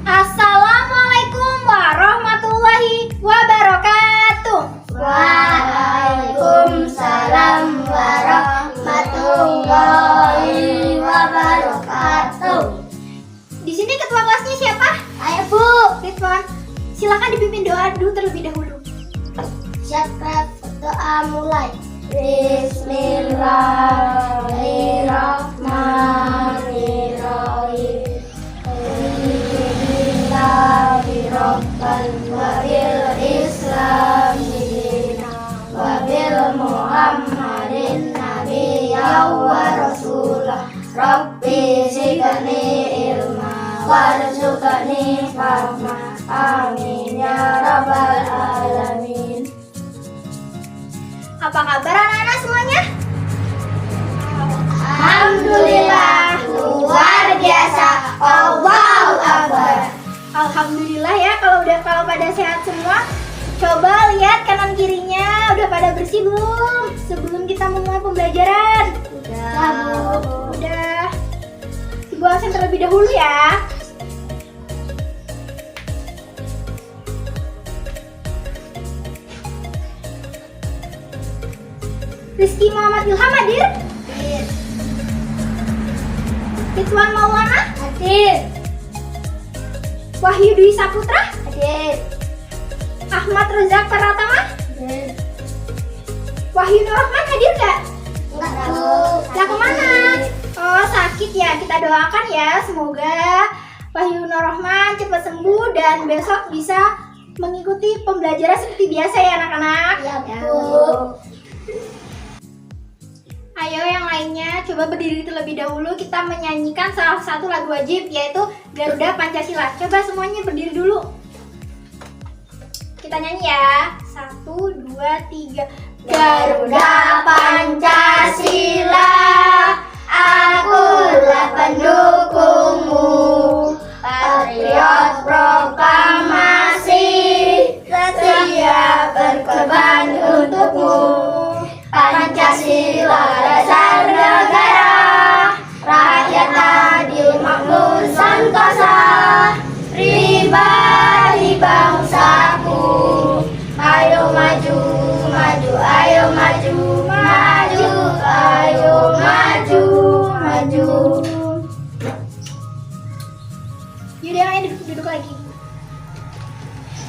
Assalamualaikum warahmatullahi wabarakatuh. Waalaikumsalam warahmatullahi wabarakatuh. Di sini ketua kelasnya siapa? Ayo Bu, Ridwan. Silakan dipimpin doa dulu terlebih dahulu. siapkan doa mulai. Bismillahirrahmanirrahim. Alhamdulillahirabbil Islam wabil Muhammadin nabiyyan wa rasulah. Rabbi zidni ilma warzuqni fahma. Amin ya rabbal alamin. Apa kabar anak-anak semuanya? Alhamdulillah, luar biasa. Allahu Akbar. Alhamdulillah ya kalau pada sehat semua. Coba lihat kanan kirinya udah pada bersih belum? Sebelum kita memulai pembelajaran. Udah. Ibu absen terlebih dahulu ya. Rizky Muhammad Ilham hadir? Ridwan Maulana? Hadir. Wahyu Dwi Saputra? Hadir. Ahmad Rozak Pratama? Hadir. Wahyu Nur Rahman hadir gak? Enggak Bu. Lah kemana? Oh sakit ya, kita doakan ya semoga Wahyu Nur Rahman cepat sembuh dan besok bisa mengikuti pembelajaran seperti biasa ya anak-anak. Ya Bu. Ayo yang lainnya coba berdiri terlebih dahulu, kita menyanyikan salah satu lagu wajib yaitu Garuda Pancasila. Coba semuanya berdiri dulu. Kita nyanyi ya. 1, 2, 3. Garuda Pancasila, akulah pendukungmu. Patriot proklamasi, setia berkorban untukmu. Pancasila dasar negara, rakyat adil makmur santosa, pribadi bangsaku. Ayo maju, maju, ayo maju, maju, ayo maju, maju. Yaudah yang lain duduk lagi.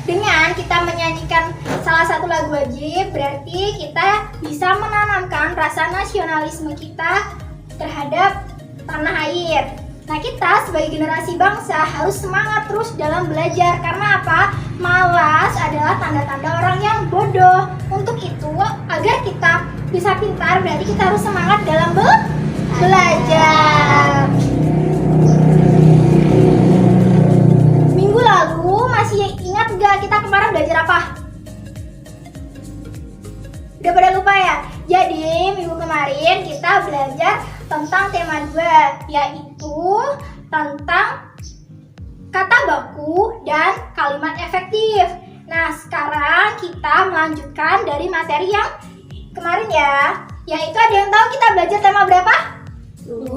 Dengan kita menyanyikan salah satu lagu wajib, berarti kita bisa menanamkan rasa nasionalisme kita terhadap tanah air. Nah, kita sebagai generasi bangsa harus semangat terus dalam belajar. Karena apa? Malas adalah tanda-tanda orang yang bodoh. Untuk itu, agar kita bisa pintar, berarti kita harus semangat dalam belajar. Minggu lalu masih ingat gak kita kemarin belajar apa? Udah pada lupa ya? Jadi minggu kemarin kita belajar tentang tema 2, yaitu tentang kata baku dan kalimat efektif. Nah, sekarang kita melanjutkan dari materi yang kemarin ya, yaitu ada yang tahu kita belajar tema berapa? 2.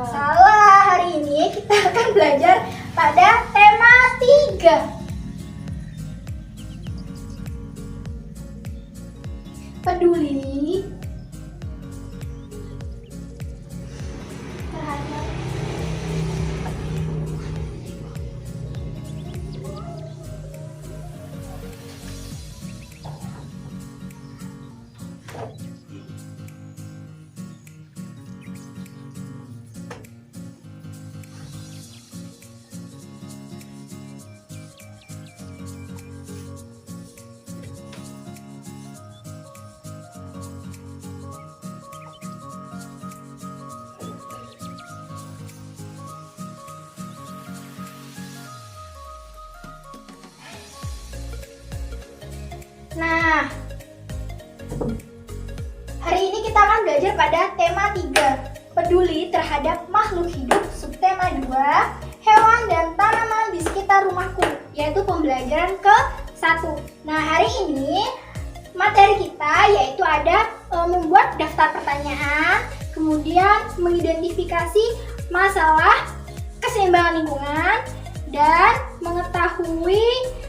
Salah, hari ini kita akan belajar pada tema 3. Peduli terhadap Nah, hari ini kita akan belajar pada tema 3, peduli terhadap makhluk hidup, subtema 2, hewan dan tanaman di sekitar rumahku, yaitu pembelajaran ke-1. Nah, hari ini materi kita yaitu ada membuat daftar pertanyaan, kemudian mengidentifikasi masalah keseimbangan lingkungan, dan mengetahui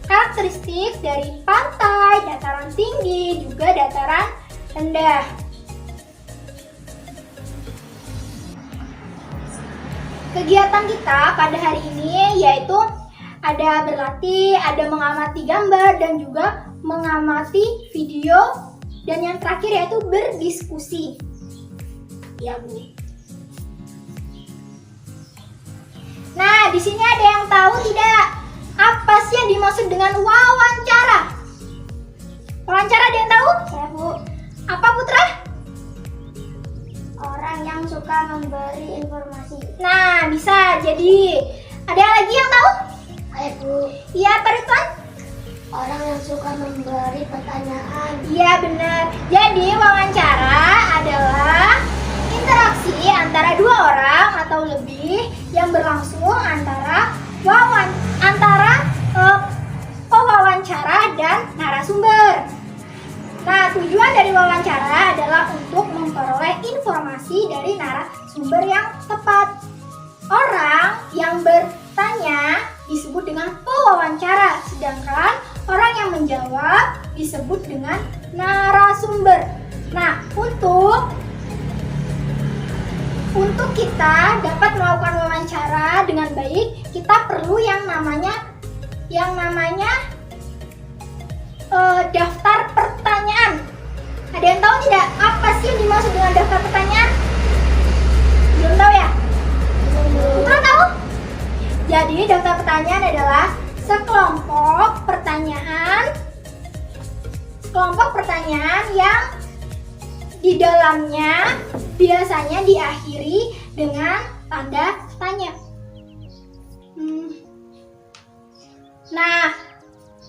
karakteristik dari pantai, dataran tinggi, juga dataran rendah. Kegiatan kita pada hari ini yaitu ada berlatih, ada mengamati gambar, dan juga mengamati video, dan yang terakhir yaitu berdiskusi. Ya, Bu. Nah, di sini ada yang tahu tidak? Apa sih yang dimaksud dengan wawancara? Wawancara ada yang tahu? Saya, Bu. Apa, Putra? Orang yang suka memberi informasi. Nah, bisa jadi. Ada lagi yang tahu? Saya, Bu. Iya, Pak Ridwan? Orang yang suka memberi pertanyaan. Iya, benar. Jadi, wawancara adalah interaksi antara dua orang atau lebih yang berlangsung antara pewawancara dan narasumber. Nah, tujuan dari wawancara adalah untuk memperoleh informasi dari narasumber yang tepat. Orang yang bertanya disebut dengan pewawancara, sedangkan orang yang menjawab disebut dengan narasumber. Nah, untuk kita dapat melakukan wawancara dengan baik, kita perlu yang namanya daftar pertanyaan. Ada yang tahu tidak apa sih yang dimaksud dengan daftar pertanyaan? Belum tahu ya? Belum tahu? Jadi daftar pertanyaan adalah sekelompok pertanyaan yang di dalamnya biasanya diakhiri dengan tanda tanya. Nah,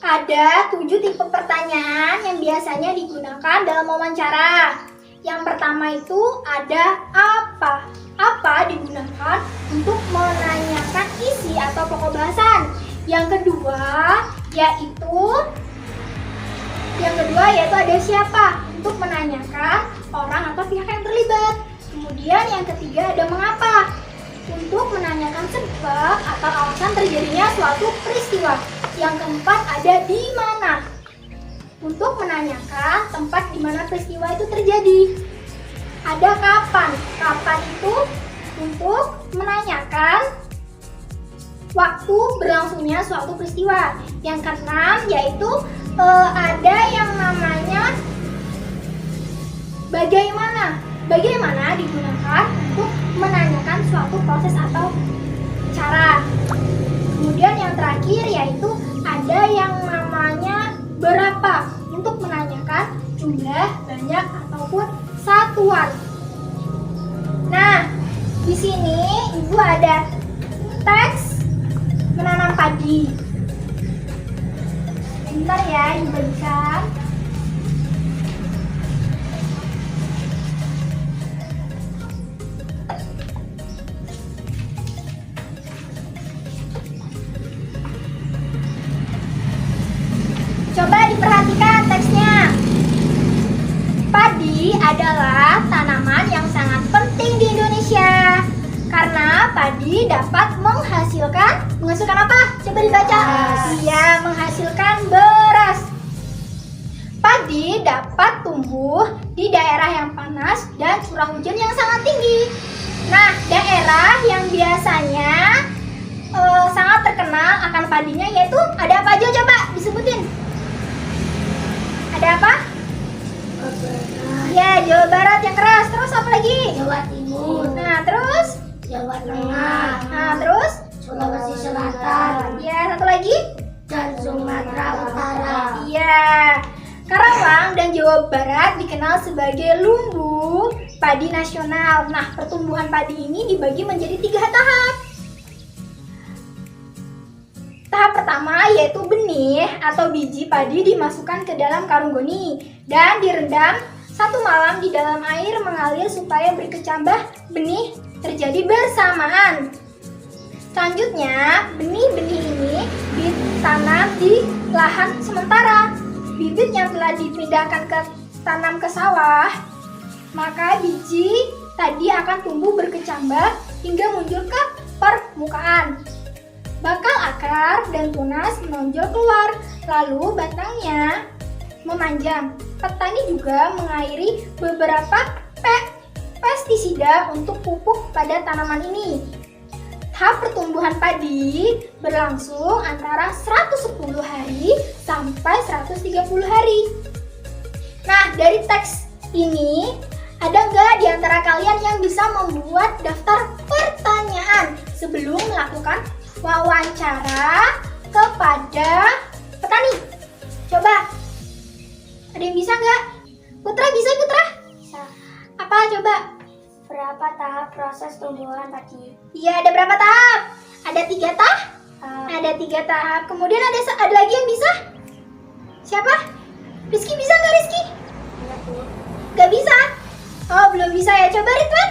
ada 7 tipe pertanyaan yang biasanya digunakan dalam wawancara. Yang pertama itu ada apa. Apa digunakan untuk menanyakan isi atau pokok bahasan. Yang kedua yaitu ada siapa, untuk menanyakan orang atau pihak yang terlibat. Kemudian yang ketiga ada mengapa, untuk menanyakan sebab atau alasan terjadinya suatu peristiwa. Yang keempat ada di mana, untuk menanyakan tempat di mana peristiwa itu terjadi. Ada kapan. Kapan itu untuk menanyakan waktu berlangsungnya suatu peristiwa. Yang keenam yaitu ada yang namanya bagaimana. Bagaimana digunakan untuk menanyakan suatu proses atau cara. Kemudian yang terakhir yaitu ada yang namanya berapa, untuk menanyakan jumlah, banyak ataupun satuan. Nah, di sini Ibu ada teks menanam padi. Bentar ya, Ibu bagikan. Coba diperhatikan teksnya. Padi adalah tanaman yang sangat penting di Indonesia karena padi dapat menghasilkan apa? Coba dibaca. Beras. Iya, menghasilkan beras. Padi dapat tumbuh di daerah yang panas dan curah hujan yang sangat tinggi. Nah, daerah yang biasanya sangat terkenal akan padinya yaitu ada apa aja, coba disebutin. Ada apa? Ya, Jawa Barat yang keras. Terus apa lagi? Jawa Timur. Nah, terus? Jawa Tengah. Nah, terus? Sulawesi Selatan. Ya, satu lagi? Dan Sumatera Utara. Iya. Karawang dan Jawa Barat dikenal sebagai lumbung padi nasional. Nah, pertumbuhan padi ini dibagi menjadi 3 tahap. Tahap pertama yaitu benih atau biji padi dimasukkan ke dalam karung goni dan direndam 1 malam di dalam air mengalir supaya berkecambah benih terjadi bersamaan. Selanjutnya, benih-benih ini ditanam di lahan sementara. Bibit yang telah dipindahkan tanam ke sawah, maka biji tadi akan tumbuh berkecambah hingga muncul ke permukaan. Bakal akar dan tunas menonjol keluar, lalu batangnya memanjang. Petani juga mengairi beberapa pestisida untuk pupuk pada tanaman ini. Tahap pertumbuhan padi berlangsung antara 110 hari sampai 130 hari. Nah, dari teks ini, ada nggak di antara kalian yang bisa membuat daftar pertanyaan sebelum melakukan wawancara kepada petani? Coba, ada yang bisa nggak? Putra, bisa Putra? Bisa. Apa coba? Berapa tahap proses tumbuhan padi? Iya, ada berapa tahap? Ada 3 tahap? Ada 3 tahap. Kemudian ada lagi yang bisa? Siapa? Rizky bisa nggak Rizky? Iya, Bu. Nggak bisa? Oh, belum bisa ya. Coba Ridwan.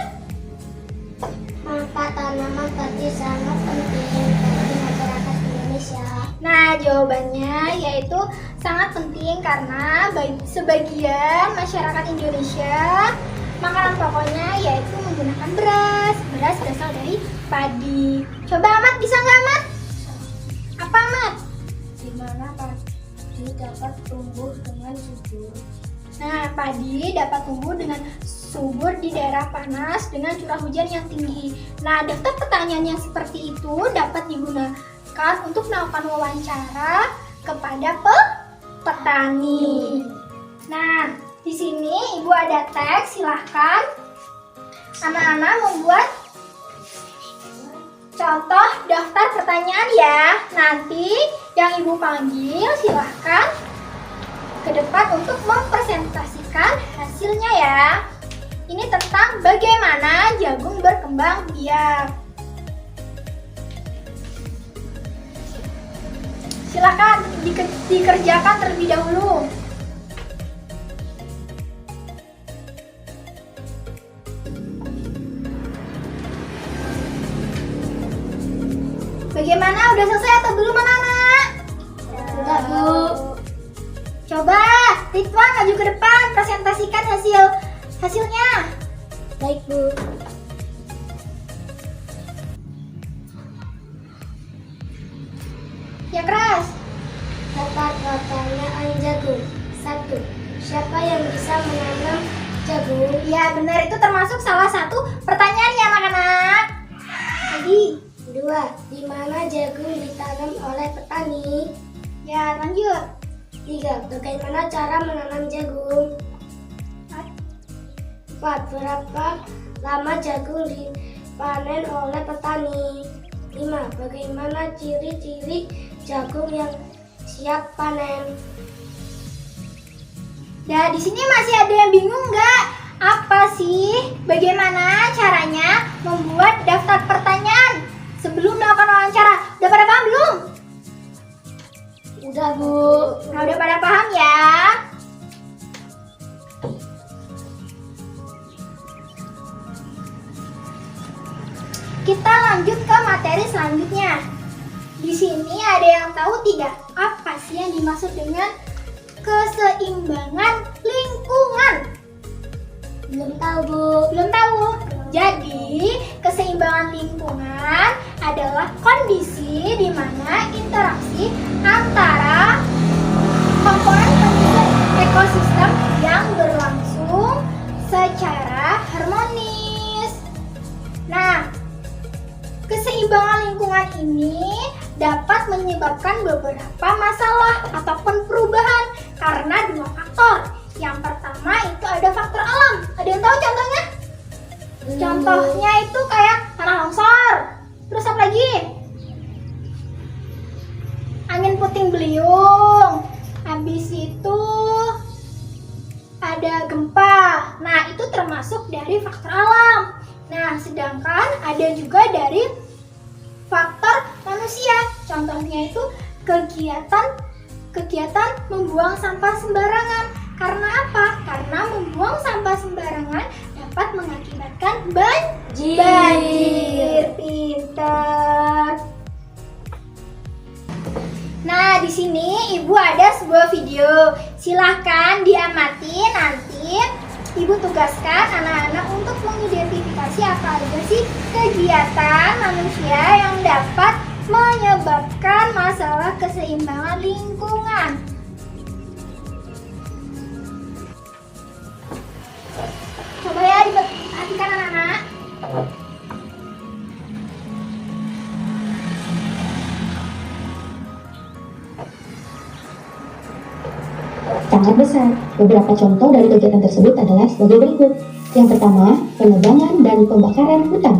Mengapa tanaman padi sangat penting bagi masyarakat Indonesia? Nah, jawabannya yaitu sangat penting karena sebagian masyarakat Indonesia makanan pokoknya yaitu menggunakan beras. Beras berasal dari padi. Coba Ahmad, bisa nggak Ahmad? Apa Ahmad? Di mana padi dapat tumbuh dengan subur? Nah, padi dapat tumbuh dengan subur di daerah panas dengan curah hujan yang tinggi. Nah, daftar pertanyaan yang seperti itu dapat digunakan untuk melakukan wawancara kepada petani. Nah, di sini Ibu ada teks, silahkan anak-anak membuat contoh daftar pertanyaan ya. Nanti yang Ibu panggil silahkan ke depan untuk mempresentasikan hasilnya ya. Ini tentang bagaimana jagung berkembang biak. Silakan dikerjakan terlebih dahulu. Bagaimana? Udah selesai atau belum anak-anak? Sudah, Bu. Coba Ridwan maju ke depan, presentasikan hasilnya. Baik, Bu. Ya keras. Daftar pertanyaan jagung. 1. Siapa yang bisa menanam jagung? Ya benar, itu termasuk salah satu pertanyaan ya anak-anak. Lagi. 2. Di mana jagung ditanam oleh petani? Ya lanjut. 3. Bagaimana cara menanam jagung? 4. Berapa lama jagung dipanen oleh petani? 5. Bagaimana ciri-ciri jagung yang siap panen? Nah, di sini masih ada yang bingung nggak? Apa sih? Bagaimana caranya membuat daftar pertanyaan sebelum melakukan wawancara? Udah pada paham belum? Udah, Bu. Nah, udah pada paham ya? Kita lanjut ke materi selanjutnya. Di sini ada yang tahu tidak apa sih yang dimaksud dengan keseimbangan lingkungan? Belum tahu, Bu. Belum tahu. Jadi, keseimbangan lingkungan adalah kondisi di mana interaksi antara komponen pendukung ekosistem yang berlangsung secara harmonis. Nah, keseimbangan lingkungan ini dapat menyebabkan beberapa masalah ataupun perubahan karena 2 faktor. Yang pertama itu ada faktor alam. Ada yang tahu contohnya? Contohnya itu kayak tanah longsor. Terus apa lagi? Angin puting beliung. Habis itu ada gempa. Nah, itu termasuk dari faktor alam. Nah, sedangkan ada juga dari faktor manusia. Contohnya itu kegiatan membuang sampah sembarangan. Karena apa? Karena membuang sampah sembarangan dapat mengakibatkan banjir. Pintar. Nah, di sini Ibu ada sebuah video. Silahkan diamati. Nanti Ibu tugaskan anak-anak untuk mengidentifikasi apa aja sih kegiatan manusia yang dapat menyebabkan masalah keseimbangan lingkungan. Coba ya diperhatikan anak-anak. Sangat besar. Beberapa contoh dari kegiatan tersebut adalah sebagai berikut. Yang pertama, penebangan dan pembakaran hutan.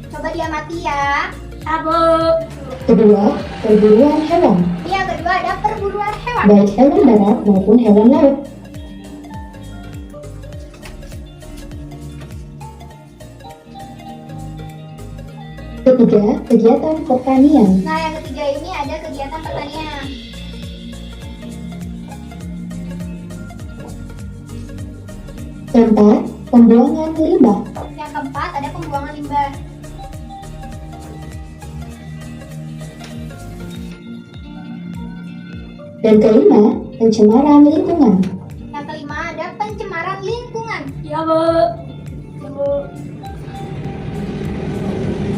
Coba diamati ya. Kedua, perburuan hewan, Yang kedua ada perburuan hewan. baik hewan darat maupun hewan laut. Ketiga, kegiatan pertanian. Nah, yang ketiga ini ada kegiatan pertanian. Keempat, pembuangan limbah. Yang keempat ada pembuangan limbah. Dan kelima, pencemaran lingkungan. Yang kelima ada pencemaran lingkungan.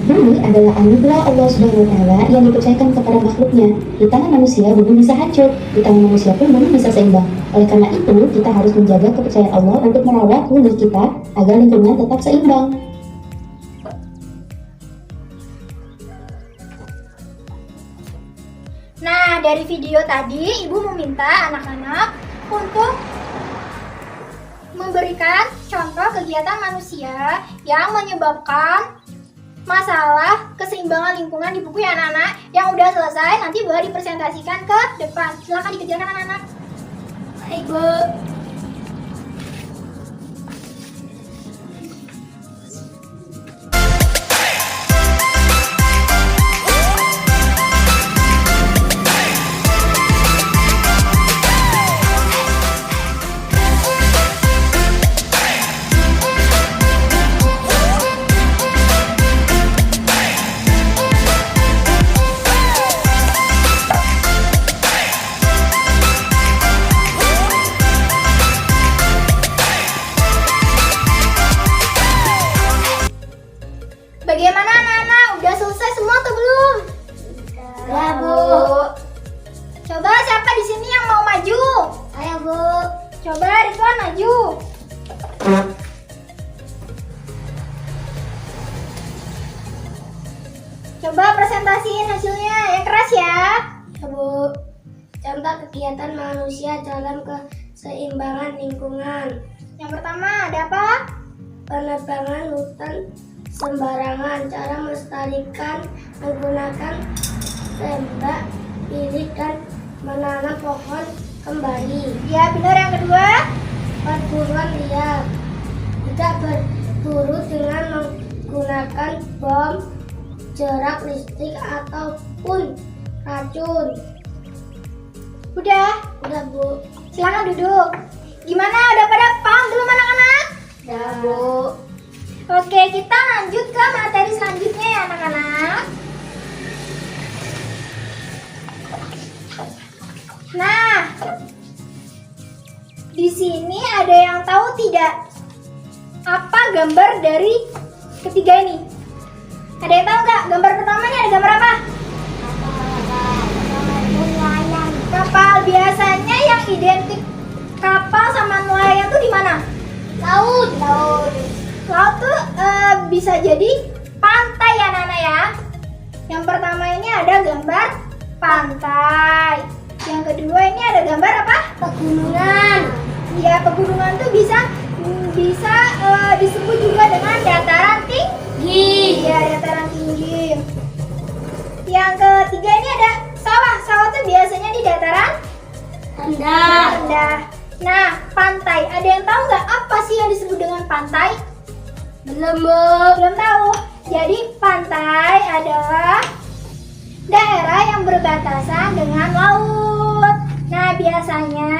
Bumi adalah anugerah Allah Subhanahu wa Ta'ala yang dipercayakan kepada makhluknya. Di tangan manusia, bumi bisa hancur. Di tangan manusia pun bumi bisa seimbang. Oleh karena itu, kita harus menjaga kepercayaan Allah untuk merawat bumi kita agar lingkungan tetap seimbang. Nah, dari video tadi Ibu meminta anak-anak untuk memberikan contoh kegiatan manusia yang menyebabkan masalah keseimbangan lingkungan di buku ya anak-anak. Yang udah selesai nanti boleh dipresentasikan ke depan. Silakan dikerjakan anak-anak. Baik, Bu. Bagaimana anak-anak? Udah selesai semua atau belum? Ya, Bu. Coba siapa di sini yang mau maju? Ayo, Bu. Coba Ridwan maju. Coba presentasiin hasilnya yang keras ya. Bu, contoh kegiatan manusia dalam keseimbangan lingkungan. Yang pertama ada apa? Penebangan hutan sembarangan, cara melestarikan menggunakan tembak, pilih dan menanam pohon kembali. Ya benar. Yang kedua, Perburuan liar, tidak berburu dengan menggunakan bom, jerak listrik ataupun racun. udah. Udah, Bu. Silakan duduk. Gimana? Udah pada paham belum anak-anak? Ya, Bu. Oke, kita lanjut ke materi selanjutnya ya anak-anak. Nah, di sini ada yang tahu tidak apa gambar dari ketiga ini? Ada yang tahu nggak? Gambar pertamanya ada gambar apa? Kapal. Biasanya yang identik kapal sama nelayan tuh di mana? Laut. Laut tuh bisa jadi pantai ya Nana ya. Yang pertama ini ada gambar pantai. Yang kedua ini ada gambar apa? Pegunungan. Ya, pegunungan tuh bisa disebut juga dengan dataran tinggi. Ya, dataran tinggi. Yang ketiga ini ada sawah. Sawah tuh biasanya di dataran rendah. Nah, pantai. Ada yang tahu nggak apa sih yang disebut dengan pantai? Belum, Bu. Belum tahu. Jadi pantai adalah daerah yang berbatasan dengan laut. Nah, biasanya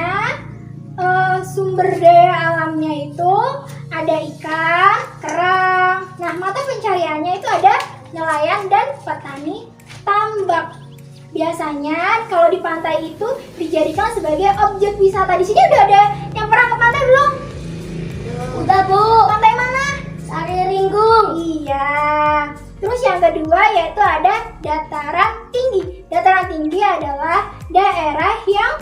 sumber daya alamnya itu ada ikan, kerang. Nah, mata pencariannya itu ada nelayan dan petani tambak. Biasanya kalau di pantai itu dijadikan sebagai objek wisata. Di sini udah ada yang pernah ke pantai belum? Udah, Bu. Pantai mana? Sari Ringgung. Iya. Terus yang kedua yaitu ada dataran tinggi. Dataran tinggi adalah daerah yang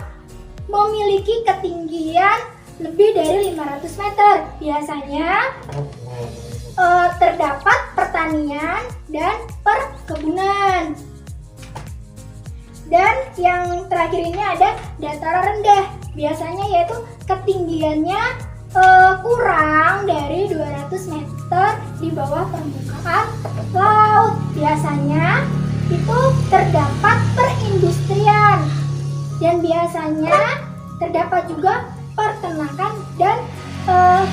memiliki ketinggian lebih dari 500 meter. Biasanya terdapat pertanian dan perkebunan. Dan yang terakhir ini ada dataran rendah. Biasanya yaitu ketinggiannya kurang dari 200 meter di bawah permukaan laut. Biasanya itu terdapat perindustrian dan biasanya terdapat juga peternakan dan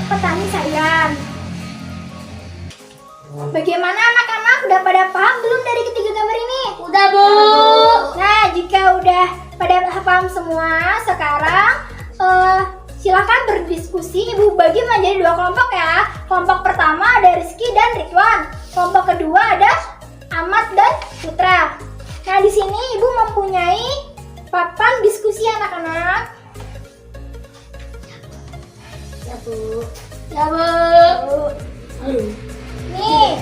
petani sayur. Bagaimana anak-anak? Udah pada paham belum dari ketiga gambar ini? Udah, Bu. Nah, jika udah pada paham semua, sekarang silakan berdiskusi. Ibu bagi menjadi dua kelompok ya. Kelompok pertama ada Rizky dan Ridwan. Kelompok kedua ada Ahmad dan Putra. Nah, di sini Ibu mempunyai papan diskusi anak-anak. Ya, Bu. Ya, Bu. Nih,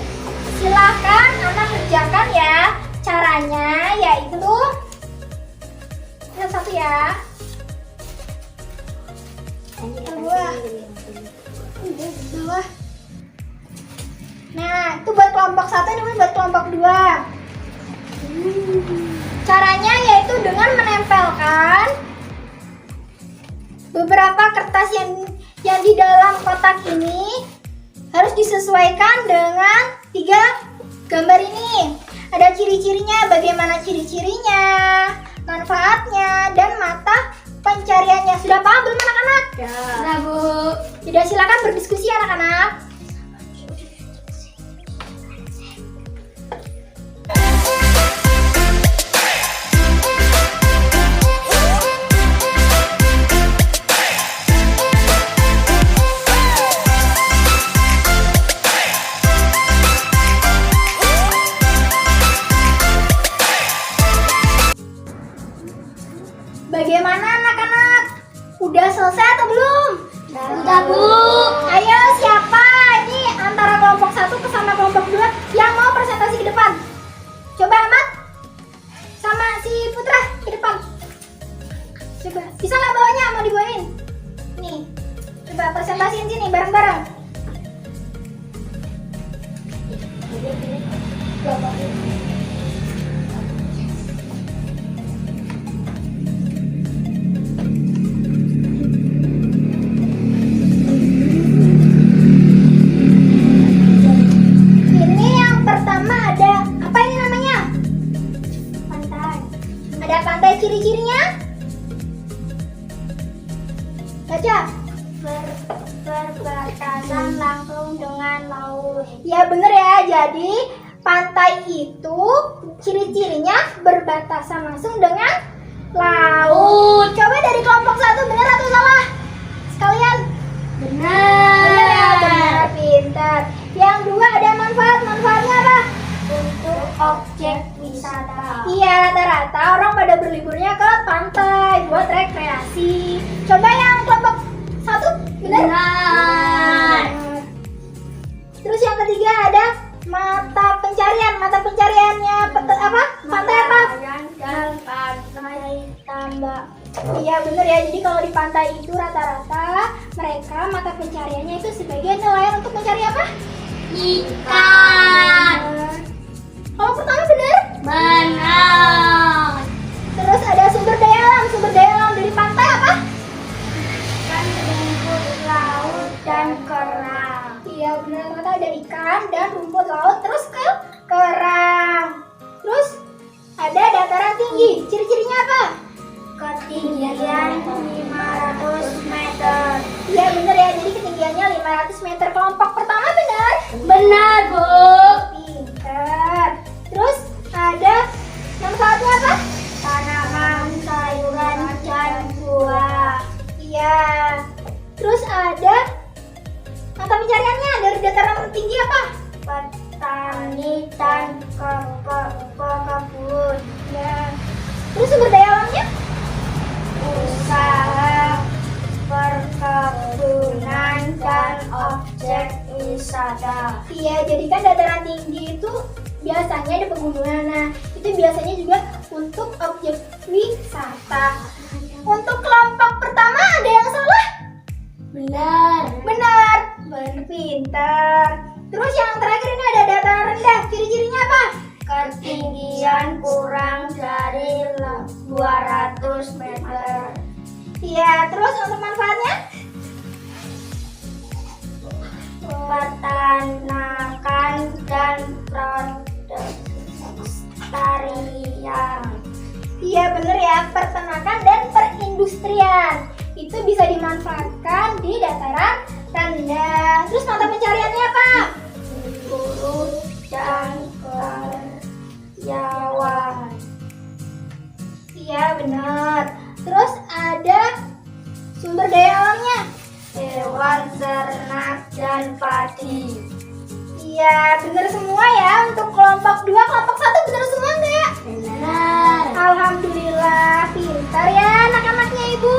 silakan anak kerjakan ya. Caranya yaitu yang satu ya. Bawah. Nah, itu buat kelompok satu, ini buat kelompok dua. Caranya yaitu dengan menempelkan beberapa kertas yang di dalam kotak ini harus disesuaikan dengan tiga gambar ini. Ada ciri-cirinya, bagaimana ciri-cirinya, manfaatnya, dan mata pencariannya. Sudah paham belum anak-anak? Ya. Nah, Bu. Sudah, silakan berdiskusi anak-anak. Bagaimana anak-anak? Udah selesai atau belum? Udah, Bu. Ayo, siapa ini antara kelompok satu ke sama kelompok dua yang mau presentasi ke depan? Coba Ahmad sama si Putra ke depan. Coba, bisa nggak bawanya? Mau dibawain? Nih, coba presentasiin sini bareng-bareng. Ini yang pertama ada apa ini namanya? Pantai. Ada pantai, ciri-cirinya? Baca. Berbatasan langsung dengan laut. Ya bener ya. Jadi pantai itu ciri-cirinya berbatasan langsung dengan laut. Coba dari kelompok satu, bener atau salah? Sekalian. Bener ya, benar, pintar. Yang dua ada manfaatnya apa? Untuk objek wisata. Iya, rata-rata orang pada berliburnya ke pantai buat rekreasi. Coba yang kelompok satu, benar? Benar. Terus yang ketiga ada mata pencarian. Mata pencariannya apa? Pantai apa? Dan pantai tambak. Iya bener ya, jadi kalau di pantai itu rata-rata mereka mata pencariannya itu sebagai nelayan untuk mencari apa? Ikan. Kalau pertama bener? Benar. Terus ada sumber daya alam. Sumber daya alam dari pantai apa? Ikan, rumput laut, dan kerang. Iya bener, rata-rata ada ikan dan rumput laut, terus kerang. Terus ada dataran tinggi. Ciri-cirinya apa? Ketinggian 500 meter. Iya bener ya, jadi ketinggiannya 500 meter. Kelompok pertama benar? Benar, Bu. ada mata pencariannya dari dataran tinggi apa? Petani dan pekebun. Ya. Terus sumber daya alamnya? Usaha perkebunan dan objek wisata. Iya, jadi kan dataran tinggi itu biasanya ada pegunungan. Nah, itu biasanya juga untuk objek wisata. Untuk kelompok pertama ada yang salah? Benar. Benar, pintar. Terus yang terakhir ini ada dataran rendah. Ciri-cirinya apa? Ketinggian kurang dari 200 meter. Iya, terus untuk manfaatnya? Peternakan dan pelestarian. Iya bener ya, peternakan dan perindustrian. Itu bisa dimanfaatkan di dataran rendah. Terus mata pencariannya apa? Buruh dan karyawan. Iya benar. Terus ada sumber daya alamnya. Hewan ternak dan padi. Iya bener semua ya. Untuk kelompok 2, kelompok 1 bener semua nggak? Benar. Alhamdulillah, pintar ya anak-anaknya ibu.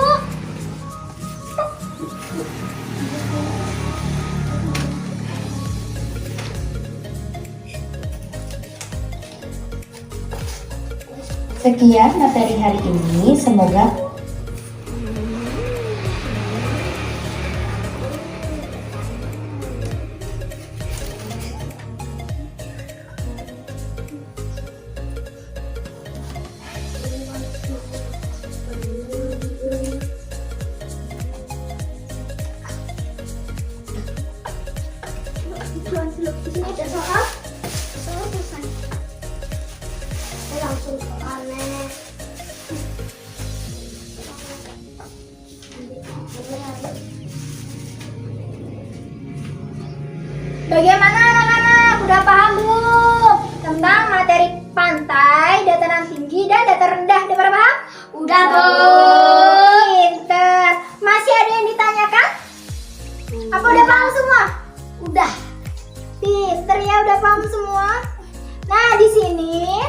Sekian materi hari ini, semoga Di sini ada soal. Selesai. Saya langsung ke aneh. Bagaimana anak-anak? Udah paham belum tentang materi pantai, dataran tinggi, dan dataran rendah? Udah pada paham? Udah, Bu. Pinter. Masih ada yang ditanyakan? Apa udah paham semua? Udah. Pinter ya, udah paham semua. Nah, di sini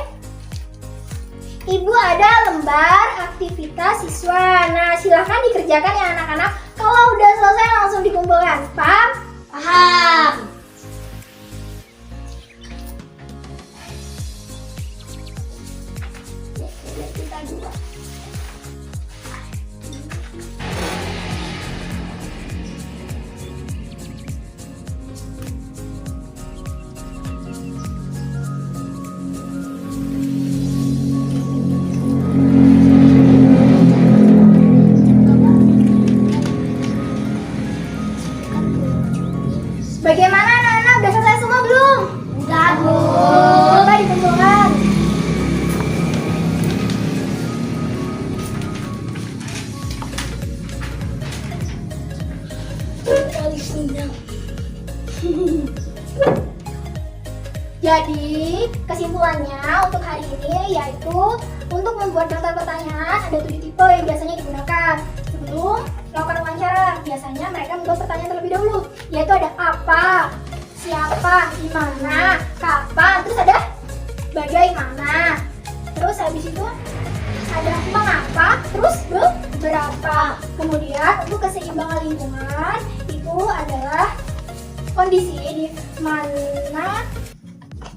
Ibu ada lembar aktivitas siswa. Nah, silahkan dikerjakan ya anak-anak. Kalau udah selesai langsung dikumpulkan. Paham? Paham. Kita dua. Bagaimana anak-anak? Udah selesai semua belum? Udah, Bu. Coba dikumpulkan. Jadi kesimpulannya untuk hari ini yaitu untuk membuat daftar pertanyaan ada 7 tipe yang biasanya digunakan. Sebelum melakukan wawancara, biasanya mereka membuat pertanyaan terlebih dahulu, yaitu ada apa, siapa, di mana, kapan, terus ada bagaimana. Terus habis itu ada mengapa, terus berapa. Kemudian untuk keseimbangan lingkungan itu adalah kondisi di mana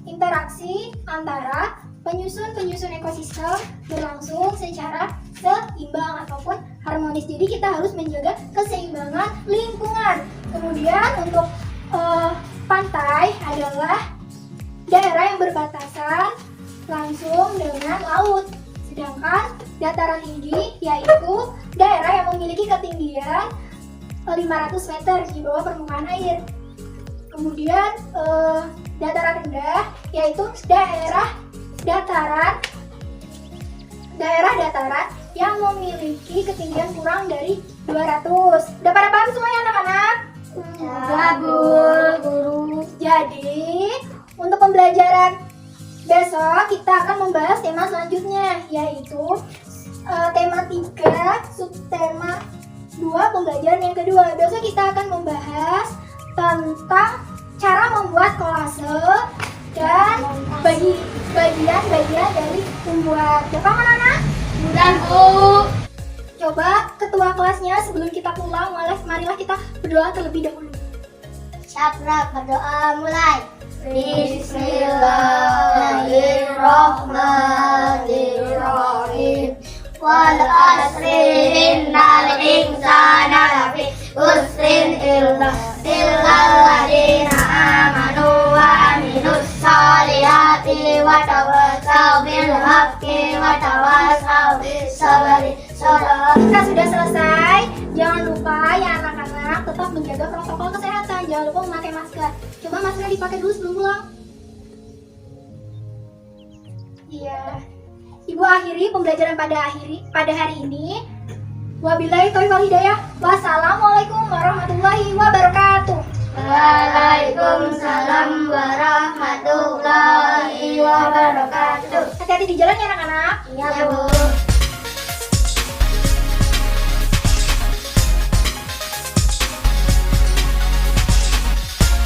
interaksi antara penyusun ekosistem berlangsung secara seimbang ataupun harmonis. Jadi kita harus menjaga keseimbangan lingkungan. Kemudian untuk pantai adalah daerah yang berbatasan langsung dengan laut. Sedangkan dataran tinggi yaitu daerah yang memiliki ketinggian 500 meter di bawah permukaan air. Kemudian dataran rendah yaitu daerah dataran yang memiliki ketinggian kurang dari 200. Udah pada paham semua ya anak-anak? Udah, Bu. Guru. Jadi untuk pembelajaran besok kita akan membahas tema selanjutnya yaitu tema 3, subtema 2 pembelajaran yang kedua. Besok kita akan membahas tentang cara membuat kolase dan bagian-bagian dari membuat. Bapak mana? Dan Coba ketua kelasnya sebelum kita pulang, marilah kita berdoa terlebih dahulu. Syabra berdoa mulai. Bismillahirrahmanirrahim. Wal asri innal insana lafi khusrin illa alladzina amanu wa amilus solihati wa tawasaw bil haqqi wa tawasaw bis sabri. Kita sudah selesai. Jangan lupa ya anak-anak tetap menjaga protokol kesehatan. Jangan lupa memakai masker. Coba maskernya dipakai dulu sebelum pulang. Iya. Ibu akhiri pembelajaran pada hari ini. Wabillahi taufiq wal hidayah. Wassalamualaikum warahmatullahi wabarakatuh. Waalaikumsalam warahmatullahi wabarakatuh. Hati-hati di jalan ya anak-anak. Iya, Bu.